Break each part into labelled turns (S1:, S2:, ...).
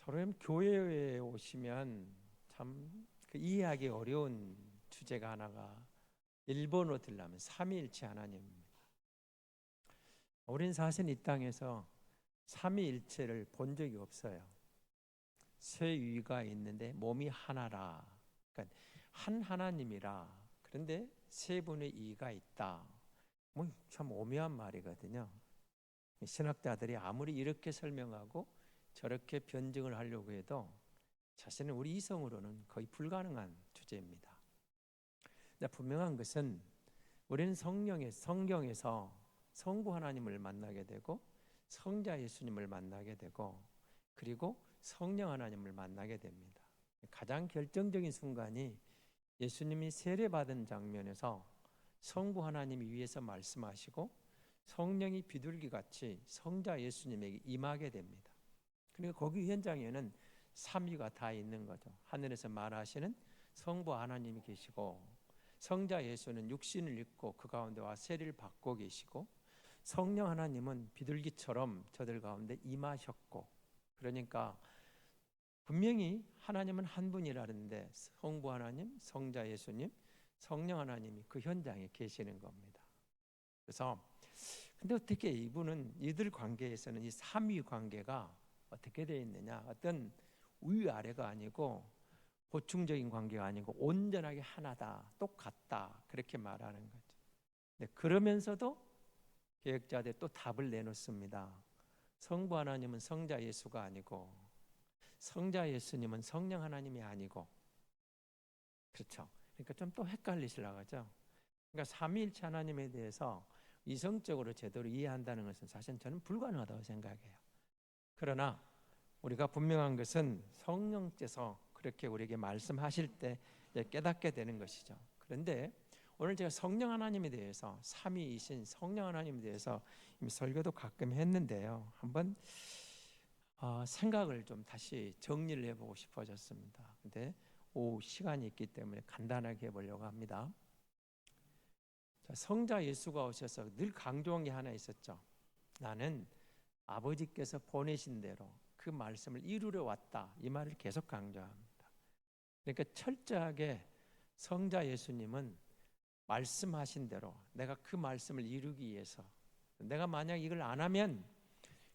S1: 저는 교회에 오시면 참 이해하기 어려운 주제가 하나가 일본어로 들라면 삼위일체 하나님입니다. 우린 사실 이 땅에서 삼위일체를 본 적이 없어요. 세 위가 있는데 몸이 하나라. 그러니까 한 하나님이라. 그런데 세 분의 이가 있다. 뭐 참 오묘한 말이거든요. 신학자들이 아무리 이렇게 설명하고 저렇게 변증을 하려고 해도 사실은 우리 이성으로는 거의 불가능한 주제입니다. 분명한 것은 우리는 성경에서 성부 하나님을 만나게 되고 성자 예수님을 만나게 되고 그리고 성령 하나님을 만나게 됩니다. 가장 결정적인 순간이 예수님이 세례받은 장면에서 성부 하나님이 위에서 말씀하시고 성령이 비둘기같이 성자 예수님에게 임하게 됩니다. 그러니까 거기 현장에는 삼위가 다 있는 거죠. 하늘에서 말하시는 성부 하나님이 계시고 성자 예수는 육신을 입고 그 가운데 와 세례를 받고 계시고 성령 하나님은 비둘기처럼 저들 가운데 임하셨고, 그러니까 분명히 하나님은 한 분이라는데 성부 하나님, 성자 예수님, 성령 하나님이 그 현장에 계시는 겁니다. 그래서 근데 어떻게 이들 관계에서는 이 삼위 관계가 어떻게 되어 있느냐? 어떤 위아래가 아니고 보충적인 관계가 아니고 온전하게 하나다, 똑같다 그렇게 말하는 거죠. 네, 그러면서도 개혁자들이 또 답을 내놓습니다. 성부 하나님은 성자 예수가 아니고 성자 예수님은 성령 하나님이 아니고, 그렇죠. 그러니까 좀 또 헷갈리시려고 하죠. 그러니까 삼위일체 하나님에 대해서 이성적으로 제대로 이해한다는 것은 사실 저는 불가능하다고 생각해요. 그러나 우리가 분명한 것은 성령께서 그렇게 우리에게 말씀하실 때 깨닫게 되는 것이죠. 그런데 오늘 제가 성령 하나님에 대해서 삼위이신 성령 하나님에 대해서 이미 설교도 가끔 했는데요. 한번 생각을 좀 다시 정리를 해보고 싶어졌습니다. 근데 시간이 있기 때문에 간단하게 해보려고 합니다. 성자 예수가 오셔서 늘 강조한 게 하나 있었죠. 나는 아버지께서 보내신 대로 그 말씀을 이루려 왔다. 이 말을 계속 강조합니다. 그러니까 철저하게 성자 예수님은 말씀하신 대로 내가 그 말씀을 이루기 위해서, 내가 만약 이걸 안 하면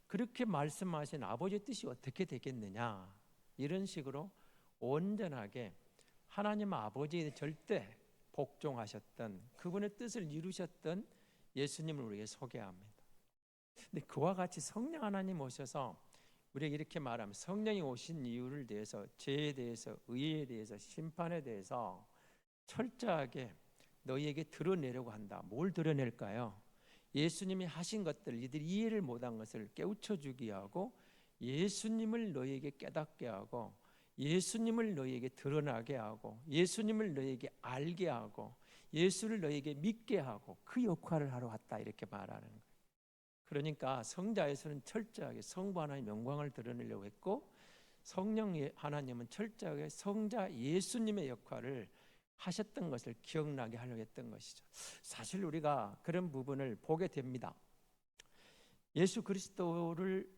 S1: 그렇게 말씀하신 아버지의 뜻이 어떻게 되겠느냐, 이런 식으로 온전하게 하나님 아버지의 절대 복종하셨던 그분의 뜻을 이루셨던 예수님을 우리에게 소개합니다. 근데 그와 같이 성령 하나님 오셔서 우리에게 이렇게 말하면 성령이 오신 이유를 대해서, 죄에 대해서, 의에 대해서, 심판에 대해서 철저하게 너희에게 드러내려고 한다. 뭘 드러낼까요? 예수님이 하신 것들, 이들이 이해를 못한 것을 깨우쳐 주게 하고 예수님을 너희에게 깨닫게 하고 예수님을 너희에게 드러나게 하고 예수님을 너희에게 알게 하고 예수를 너희에게 믿게 하고 그 역할을 하러 왔다, 이렇게 말하는 거예요. 그러니까 성자에서는 철저하게 성부 하나님의 영광을 드러내려고 했고 성령 하나님은 철저하게 성자 예수님의 역할을 하셨던 것을 기억나게 하려고 했던 것이죠. 사실 우리가 그런 부분을 보게 됩니다. 예수 그리스도를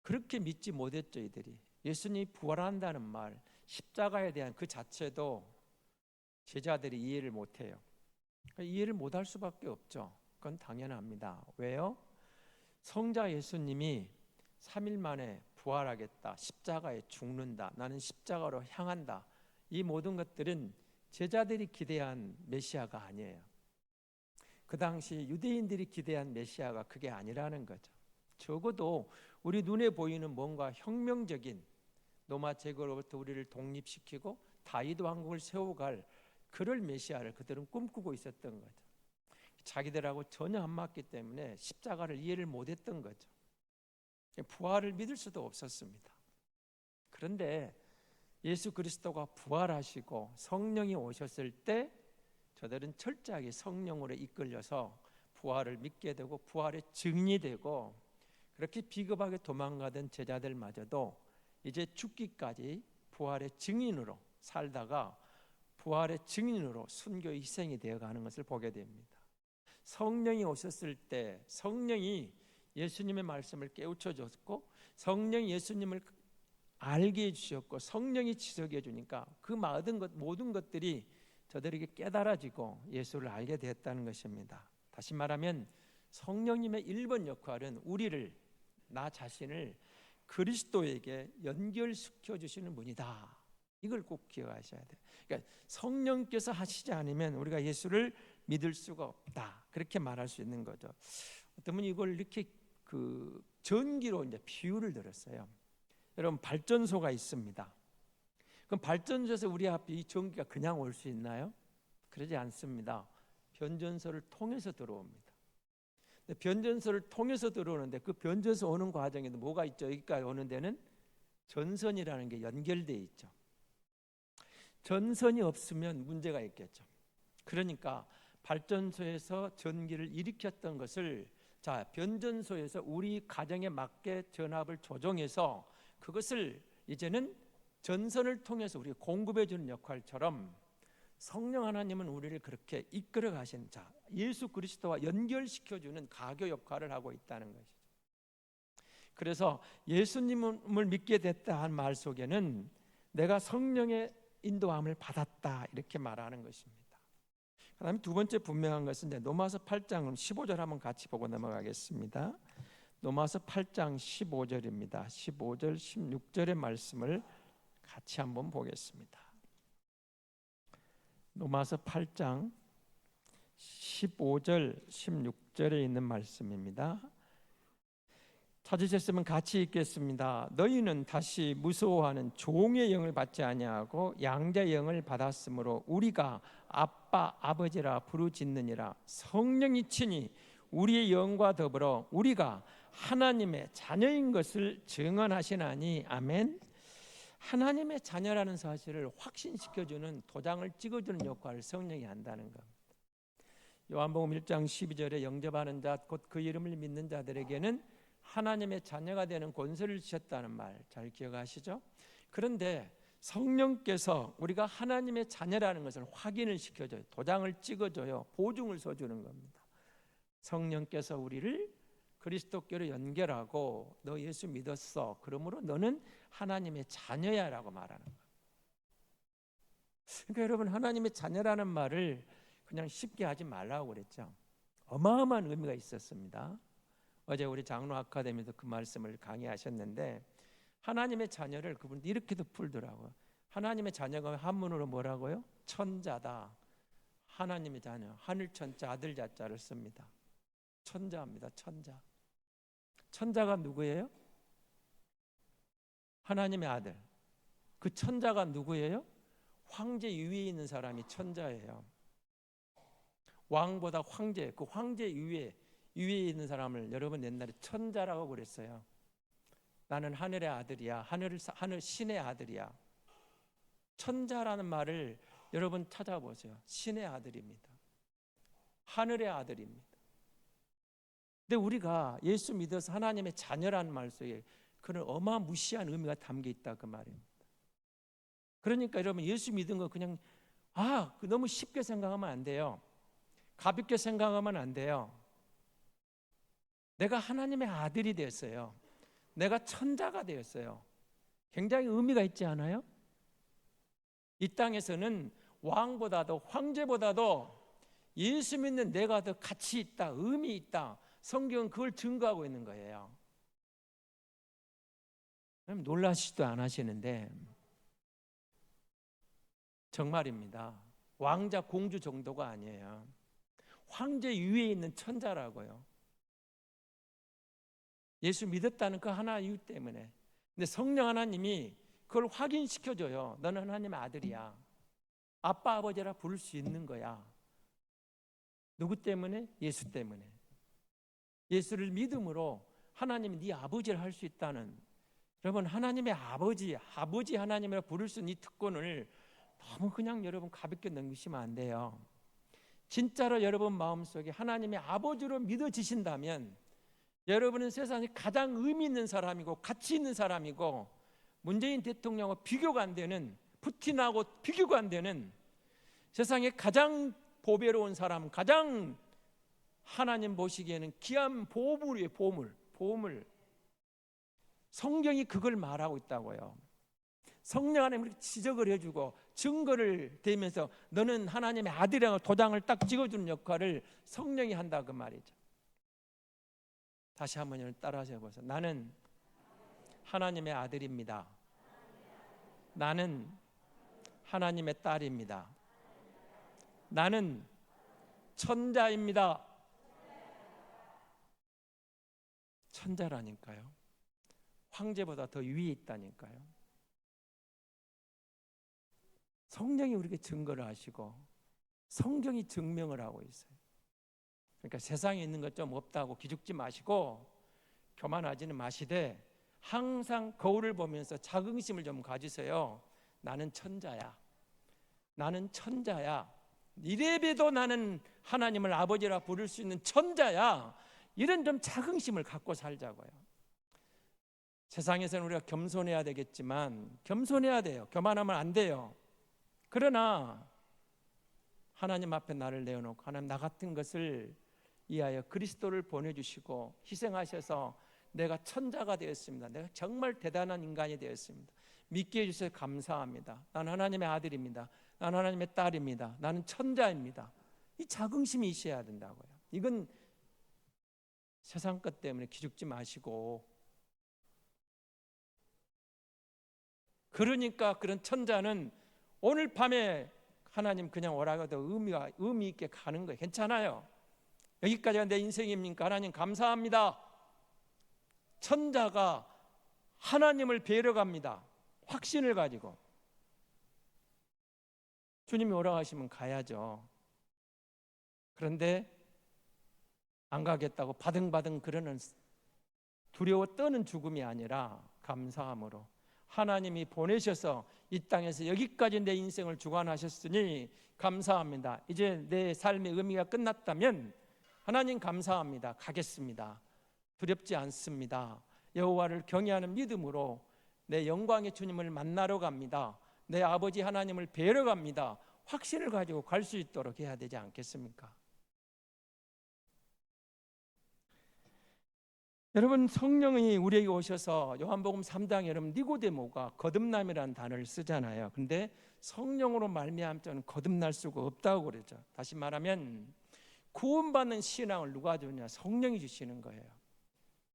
S1: 그렇게 믿지 못했죠. 이들이 예수님이 부활한다는 말, 십자가에 대한 그 자체도 제자들이 이해를 못해요. 이해를 못할 수밖에 없죠. 그건 당연합니다. 왜요? 성자 예수님이 3일 만에 부활하겠다, 십자가에 죽는다, 나는 십자가로 향한다, 이 모든 것들은 제자들이 기대한 메시아가 아니에요. 그 당시 유대인들이 기대한 메시아가 그게 아니라는 거죠. 적어도 우리 눈에 보이는 뭔가 혁명적인 로마 제국으로부터 우리를 독립시키고 다윗 왕국을 세워갈 그럴 메시아를 그들은 꿈꾸고 있었던 거죠. 자기들하고 전혀 안 맞기 때문에 십자가를 이해를 못했던 거죠. 부활을 믿을 수도 없었습니다. 그런데 예수 그리스도가 부활하시고 성령이 오셨을 때 저들은 철저하게 성령으로 이끌려서 부활을 믿게 되고 부활의 증인이 되고, 그렇게 비겁하게 도망가던 제자들마저도 이제 죽기까지 부활의 증인으로 살다가 부활의 증인으로 순교의 희생이 되어가는 것을 보게 됩니다. 성령이 오셨을 때 성령이 예수님의 말씀을 깨우쳐 줬고 성령이 예수님을 알게 해주셨고 성령이 지속해 주니까 그 모든 것들이 저들에게 깨달아지고 예수를 알게 되었다는 것입니다. 다시 말하면 성령님의 1번 역할은 우리를, 나 자신을 그리스도에게 연결시켜 주시는 분이다. 이걸 꼭 기억하셔야 돼요. 그러니까 성령께서 하시지 않으면 우리가 예수를 믿을 수가 없다. 그렇게 말할 수 있는 거죠. 어떤 분이 이걸 이렇게 전기로 이제 비유를 들었어요. 여러분, 발전소가 있습니다. 그럼 발전소에서 우리 앞에 이 전기가 그냥 올 수 있나요? 그러지 않습니다. 변전소를 통해서 들어옵니다. 근데 변전소를 통해서 들어오는데 그 변전소 오는 과정에도 뭐가 있죠? 여기까지 오는 데는 전선이라는 게 연결되어 있죠. 전선이 없으면 문제가 있겠죠. 그러니까 발전소에서 전기를 일으켰던 것을 변전소에서 우리 가정에 맞게 전압을 조정해서 그것을 이제는 전선을 통해서 우리가 공급해 주는 역할처럼 성령 하나님은 우리를 그렇게 이끌어 가신 예수 그리스도와 연결시켜 주는 가교 역할을 하고 있다는 것이죠. 그래서 예수님을 믿게 됐다 한 말 속에는 내가 성령의 인도함을 받았다 이렇게 말하는 것입니다. 그다음에 두 번째 분명한 것은 이제 로마서 8장 15절 한번 같이 보고 넘어가겠습니다. 로마서 8장 15절입니다. 15절 16절의 말씀을 같이 한번 보겠습니다. 로마서 8장 15절 16절에 있는 말씀입니다. 찾으셨으면 같이 읽겠습니다. 너희는 다시 무서워하는 종의 영을 받지 아니하고 양자의 영을 받았으므로 우리가 아빠 아버지라 부르짖느니라. 성령이 친히 우리의 영과 더불어 우리가 하나님의 자녀인 것을 증언하시나니. 아멘. 하나님의 자녀라는 사실을 확신시켜주는, 도장을 찍어주는 역할을 성령이 한다는 겁니다. 요한복음 1장 12절에 영접하는 자 곧 그 이름을 믿는 자들에게는 하나님의 자녀가 되는 권세를 주셨다는 말 잘 기억하시죠? 그런데 성령께서 우리가 하나님의 자녀라는 것을 확인을 시켜줘요. 도장을 찍어줘요. 보증을 서주는 겁니다. 성령께서 우리를 그리스도께로 연결하고 너 예수 믿었어. 그러므로 너는 하나님의 자녀야 라고 말하는 거예요. 그러니까 여러분, 하나님의 자녀라는 말을 그냥 쉽게 하지 말라고 그랬죠. 어마어마한 의미가 있었습니다. 어제 우리 장로 아카데미도 그 말씀을 강의하셨는데 하나님의 자녀를 그분이 이렇게도 풀더라고요. 하나님의 자녀가 한문으로 뭐라고요? 천자다. 하나님의 자녀, 하늘 천자 아들 자자를 씁니다. 천자입니다. 천자. 천자가 누구예요? 하나님의 아들. 그 천자가 누구예요? 황제 위에 있는 사람이 천자예요. 왕보다 황제, 그 황제 위에 있는 사람을 여러분 옛날에 천자라고 그랬어요. 나는 하늘의 아들이야. 하늘 신의 아들이야. 천자라는 말을 여러분 찾아보세요. 신의 아들입니다. 하늘의 아들입니다. 근데 우리가 예수 믿어서 하나님의 자녀라는 말 속에 그런 어마무시한 의미가 담겨 있다 그 말입니다. 그러니까 여러분, 예수 믿은 거 그냥 너무 쉽게 생각하면 안 돼요. 가볍게 생각하면 안 돼요. 내가 하나님의 아들이 되었어요. 내가 천자가 되었어요. 굉장히 의미가 있지 않아요? 이 땅에서는 왕보다도 황제보다도 예수 믿는 내가 더 가치 있다, 의미 있다. 성경은 그걸 증거하고 있는 거예요. 놀라시지도 않으시는데 정말입니다. 왕자 공주 정도가 아니에요. 황제 위에 있는 천자라고요. 예수 믿었다는 그 하나 이유 때문에. 근데 성령 하나님이 그걸 확인시켜줘요. 너는 하나님의 아들이야. 아빠 아버지라 부를 수 있는 거야. 누구 때문에? 예수 때문에. 예수를 믿음으로 하나님이 네 아버지를 할 수 있다는, 여러분, 하나님의 아버지 하나님이라 부를 수 있는 이 특권을 너무 그냥 여러분 가볍게 넘기시면 안 돼요. 진짜로 여러분 마음속에 하나님의 아버지로 믿어지신다면 여러분은 세상에 가장 의미 있는 사람이고 가치 있는 사람이고, 문재인 대통령하고 비교가 안 되는, 푸틴하고 비교가 안 되는 세상에 가장 보배로운 사람, 가장 하나님 보시기에는 귀한 보물이에요. 보물. 성경이 그걸 말하고 있다고요. 성령 하나님을 지적을 해주고 증거를 대면서 너는 하나님의 아들이라고 도장을 딱 찍어주는 역할을 성령이 한다 그 말이죠. 다시 한번 여러분 따라하셔 보세요. 나는 하나님의 아들입니다. 나는 하나님의 딸입니다. 나는 천자입니다. 천자라니까요. 황제보다 더 위에 있다니까요. 성령이 우리에게 증거를 하시고 성경이 증명을 하고 있어요. 그러니까 세상에 있는 것 좀 없다고 기죽지 마시고 교만하지는 마시되 항상 거울을 보면서 자긍심을 좀 가지세요. 나는 천자야. 나는 천자야. 이래봬도 나는 하나님을 아버지라 부를 수 있는 천자야. 이런 좀 자긍심을 갖고 살자고요. 세상에서는 우리가 겸손해야 되겠지만 겸손해야 돼요. 교만하면 안 돼요. 그러나 하나님 앞에 나를 내어놓고 하나님 나 같은 것을 위하여 그리스도를 보내주시고 희생하셔서 내가 천자가 되었습니다. 내가 정말 대단한 인간이 되었습니다. 믿게 해주셔서 감사합니다. 나는 하나님의 아들입니다. 나는 하나님의 딸입니다. 나는 천자입니다. 이 자긍심이 있어야 된다고요. 이건 세상 것 때문에 기죽지 마시고, 그러니까 그런 천자는 오늘 밤에 하나님 그냥 오라고 해도 의미 있게 가는 거예요. 괜찮아요. 여기까지가 내 인생입니까? 하나님 감사합니다. 천자가 하나님을 뵈러 갑니다. 확신을 가지고. 주님이 오라고 하시면 가야죠. 그런데 안 가겠다고 바등바등 그러는 두려워 떠는 죽음이 아니라 감사함으로 하나님이 보내셔서 이 땅에서 여기까지 내 인생을 주관하셨으니 감사합니다. 이제 내 삶의 의미가 끝났다면 하나님 감사합니다. 가겠습니다. 두렵지 않습니다. 여호와를 경외하는 믿음으로 내 영광의 주님을 만나러 갑니다. 내 아버지 하나님을 뵈러 갑니다. 확신을 가지고 갈 수 있도록 해야 되지 않겠습니까? 여러분, 성령이 우리에게 오셔서 요한복음 3장에 여러분 니고데모가 거듭남이라는 단어를 쓰잖아요. 근데 성령으로 말미암아 저는 거듭날 수가 없다고 그러죠. 다시 말하면 구원받는 신앙을 누가 주냐? 성령이 주시는 거예요.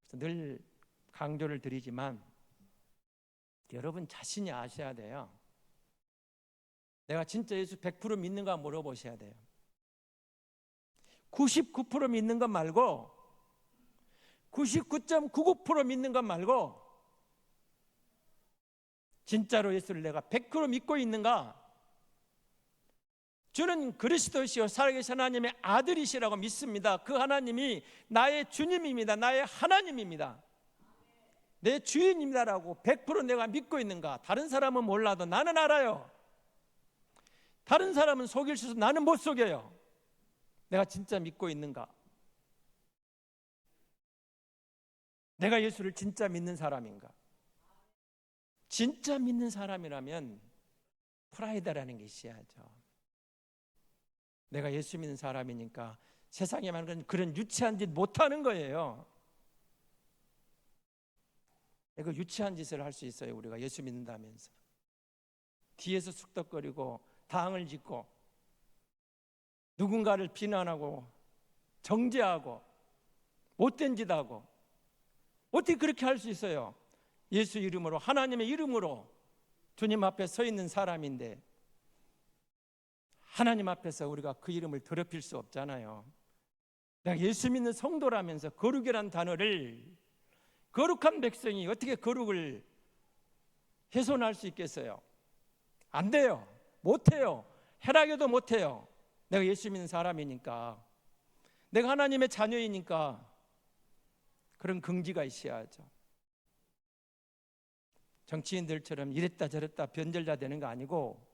S1: 그래서 늘 강조를 드리지만 여러분 자신이 아셔야 돼요. 내가 진짜 예수 100% 믿는가 물어보셔야 돼요. 99% 믿는 것 말고 99.99% 믿는 것 말고 진짜로 예수를 내가 100% 믿고 있는가? 주는 그리스도시요 살아계신 하나님의 아들이시라고 믿습니다. 그 하나님이 나의 주님입니다. 나의 하나님입니다. 내 주인입니다라고 100% 내가 믿고 있는가? 다른 사람은 몰라도 나는 알아요. 다른 사람은 속일 수 있어도 나는 못 속여요. 내가 진짜 믿고 있는가? 내가 예수를 진짜 믿는 사람인가? 진짜 믿는 사람이라면 프라이드라는 게 있어야죠. 내가 예수 믿는 사람이니까 세상에 많은 그런 유치한 짓 못하는 거예요. 그 유치한 짓을 할 수 있어요. 우리가 예수 믿는다면서 뒤에서 쑥덕거리고 당을 짓고 누군가를 비난하고 정죄하고 못된 짓 하고 어떻게 그렇게 할 수 있어요? 예수 이름으로 하나님의 이름으로 주님 앞에 서 있는 사람인데 하나님 앞에서 우리가 그 이름을 더럽힐 수 없잖아요. 내가 예수 믿는 성도라면서 거룩이란 단어를 거룩한 백성이 어떻게 거룩을 훼손할 수 있겠어요? 안 돼요. 못해요. 해라겨도 못해요. 내가 예수 믿는 사람이니까, 내가 하나님의 자녀이니까 그런 긍지가 있어야죠. 정치인들처럼 이랬다 저랬다 변절자 되는 거 아니고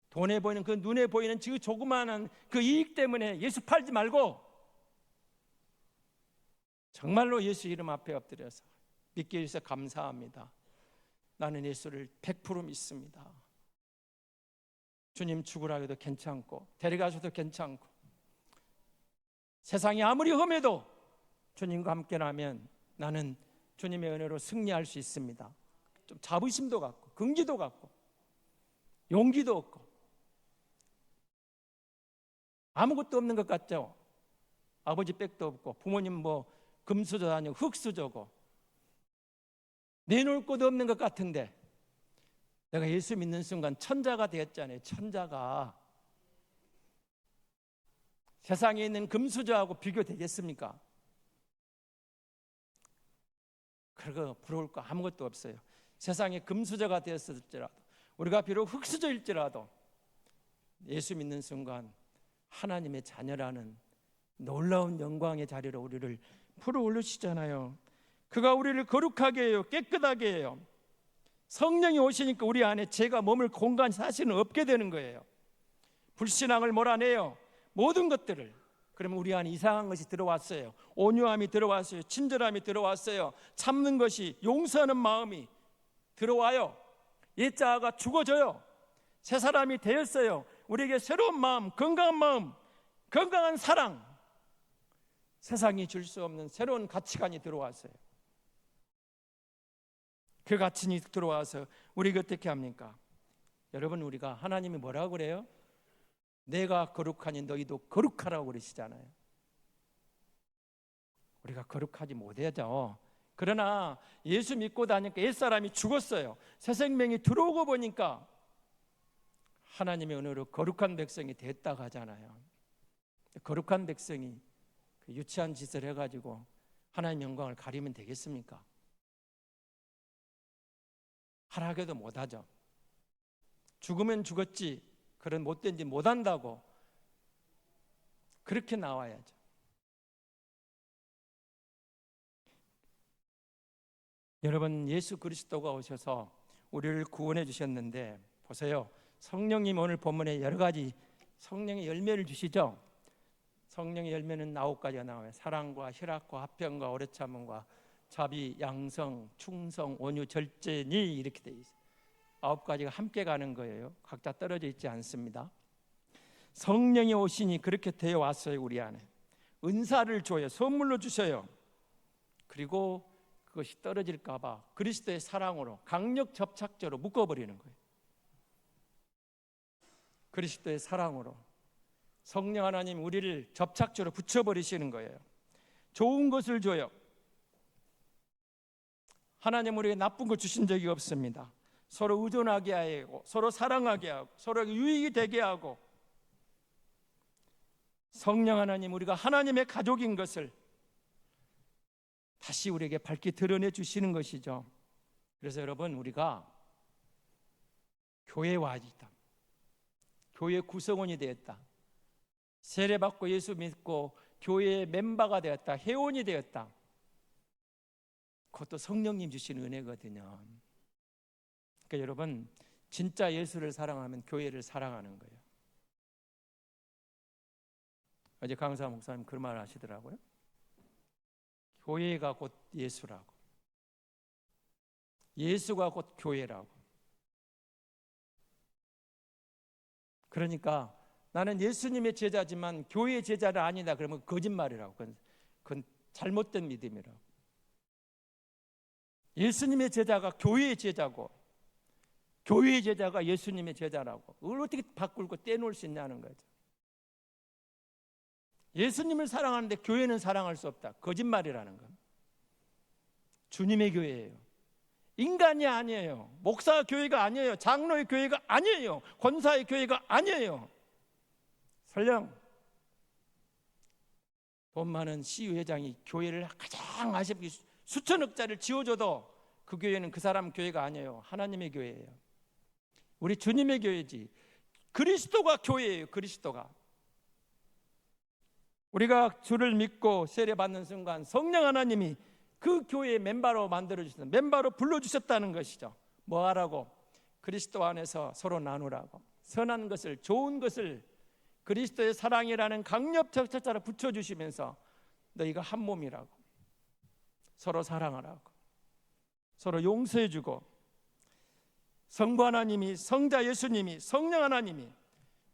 S1: 돈에 보이는 그 눈에 보이는 그 조그마한 그 이익 때문에 예수 팔지 말고 정말로 예수 이름 앞에 엎드려서 믿게 해주셔서 감사합니다. 나는 예수를 100% 믿습니다. 주님 죽으라 해도 괜찮고 데려가셔도 괜찮고 세상이 아무리 험해도 주님과 함께라면 나는 주님의 은혜로 승리할 수 있습니다. 좀 자부심도 갖고 긍지도 갖고 용기도 없고 아무것도 없는 것 같죠. 아버지 백도 없고 부모님 뭐 금수저 아니고 흙수저고 내놓을 곳도 없는 것 같은데 내가 예수 믿는 순간 천자가 되었잖아요. 천자가 세상에 있는 금수저하고 비교되겠습니까? 그거 부러울 거 아무것도 없어요. 세상에 금수저가 되었을지라도 우리가 비록 흙수저일지라도 예수 믿는 순간 하나님의 자녀라는 놀라운 영광의 자리로 우리를 풀어올리시잖아요. 그가 우리를 거룩하게 해요. 깨끗하게 해요. 성령이 오시니까 우리 안에 죄가 머물 공간이 사실은 없게 되는 거예요. 불신앙을 몰아내요. 모든 것들을. 그러면 우리 안에 이상한 것이 들어왔어요. 온유함이 들어왔어요. 친절함이 들어왔어요. 참는 것이, 용서하는 마음이 들어와요. 옛자아가 죽어져요. 새 사람이 되었어요. 우리에게 새로운 마음, 건강한 사랑, 세상이 줄 수 없는 새로운 가치관이 들어왔어요. 그 가치관이 들어와서 우리가 어떻게 합니까? 여러분, 우리가 하나님이 뭐라고 그래요? 내가 거룩하니 너희도 거룩하라고 그러시잖아요. 우리가 거룩하지 못하죠. 그러나 예수 믿고 다니니까 옛사람이 죽었어요. 새 생명이 들어오고 보니까 하나님의 은혜로 거룩한 백성이 됐다고 하잖아요. 거룩한 백성이 그 유치한 짓을 해가지고 하나님의 영광을 가리면 되겠습니까? 하라게도 못하죠. 죽으면 죽었지 그런 못된 짓 못한다고 그렇게 나와야죠. 여러분, 예수 그리스도가 오셔서 우리를 구원해 주셨는데 보세요. 성령님 오늘 본문에 여러 가지 성령의 열매를 주시죠. 성령의 열매는 9가지가 나와요. 사랑과 희락과 화평과 오래 참음과 자비, 양성, 충성, 온유, 절제니 이렇게 돼 있어요. 9가지가 함께 가는 거예요. 각자 떨어져 있지 않습니다. 성령이 오시니 그렇게 되어 왔어요. 우리 안에 은사를 줘요. 선물로 주셔요. 그리고 그것이 떨어질까 봐 그리스도의 사랑으로 강력 접착제로 묶어버리는 거예요. 그리스도의 사랑으로 성령 하나님 우리를 접착제로 붙여버리시는 거예요. 좋은 것을 줘요. 하나님 우리에게 나쁜 거 주신 적이 없습니다. 서로 의존하게 하고 서로 사랑하게 하고 서로에게 유익이 되게 하고 성령 하나님 우리가 하나님의 가족인 것을 다시 우리에게 밝게 드러내 주시는 것이죠. 그래서 여러분, 우리가 교회에 와 있다. 교회 구성원이 되었다. 세례받고 예수 믿고 교회의 멤버가 되었다. 회원이 되었다. 그것도 성령님 주신 은혜거든요. 그러니까 여러분, 진짜 예수를 사랑하면 교회를 사랑하는 거예요. 어제 강사 목사님 그런 말 하시더라고요. 교회가 곧 예수라고. 예수가 곧 교회라고. 그러니까 나는 예수님의 제자지만 교회의 제자는 아니다 그러면 거짓말이라고. 그건 잘못된 믿음이라고. 예수님의 제자가 교회의 제자고 교회의 제자가 예수님의 제자라고. 그걸 어떻게 바꾸고 떼놓을 수 있냐는 거죠. 예수님을 사랑하는데 교회는 사랑할 수 없다. 거짓말이라는 건. 주님의 교회예요. 인간이 아니에요. 목사 교회가 아니에요. 장로의 교회가 아니에요. 권사의 교회가 아니에요. 설령 돈 많은 시의회 회장이 교회를 가장 아쉽게 수천억짜리를 지어줘도 그 교회는 그 사람 교회가 아니에요. 하나님의 교회예요. 우리 주님의 교회지. 그리스도가 교회예요. 그리스도가. 우리가 주를 믿고 세례받는 순간 성령 하나님이 그 교회의 멤버로 만들어주셨다. 멤버로 불러주셨다는 것이죠. 뭐 하라고? 그리스도 안에서 서로 나누라고. 선한 것을, 좋은 것을 그리스도의 사랑이라는 강력 접착제로 붙여주시면서 너희가 한 몸이라고. 서로 사랑하라고. 서로 용서해주고. 성부 하나님이, 성자 예수님이, 성령 하나님이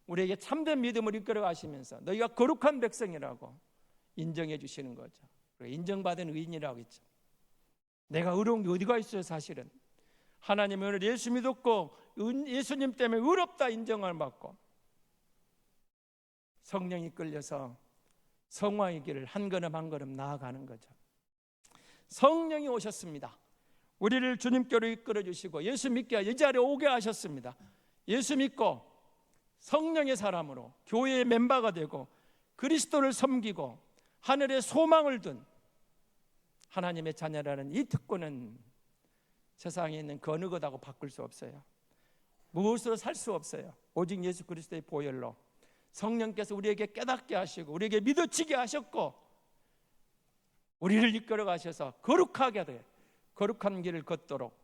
S1: 우리에게 참된 믿음을 이끌어 가시면서 너희가 거룩한 백성이라고 인정해 주시는 거죠. 인정받은 의인이라고 했죠. 내가 의로운 게 어디가 있어요? 사실은 하나님의 은혜를 예수 믿었고 예수님 때문에 의롭다 인정을 받고 성령이 끌려서 성화의 길을 한 걸음 한 걸음 나아가는 거죠. 성령이 오셨습니다. 우리를 주님께로 이끌어 주시고 예수 믿게 이 자리에 오게 하셨습니다. 예수 믿고 성령의 사람으로 교회의 멤버가 되고 그리스도를 섬기고 하늘의 소망을 둔 하나님의 자녀라는 이 특권은 세상에 있는 그 어느 것하고 바꿀 수 없어요. 무엇으로 살 수 없어요. 오직 예수 그리스도의 보혈로 성령께서 우리에게 깨닫게 하시고 우리에게 믿어지게 하셨고 우리를 이끌어 가셔서 거룩하게 돼 거룩한 길을 걷도록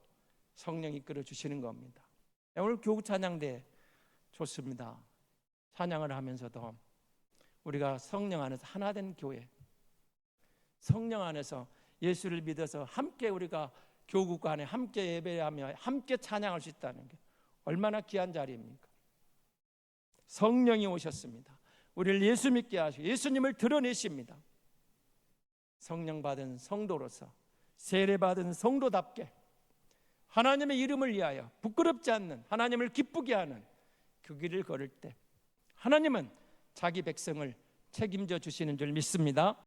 S1: 성령이 이끌어 주시는 겁니다. 오늘 교구 찬양대 좋습니다. 찬양을 하면서도 우리가 성령 안에서 하나 된 교회, 성령 안에서 예수를 믿어서 함께 우리가 교국 안에 함께 예배하며 함께 찬양할 수 있다는 게 얼마나 귀한 자리입니까? 성령이 오셨습니다. 우리를 예수 믿게 하시고 예수님을 드러내십니다. 성령 받은 성도로서 세례 받은 성도답게 하나님의 이름을 위하여 부끄럽지 않는 하나님을 기쁘게 하는 그 길을 걸을 때 하나님은 자기 백성을 책임져 주시는 줄 믿습니다.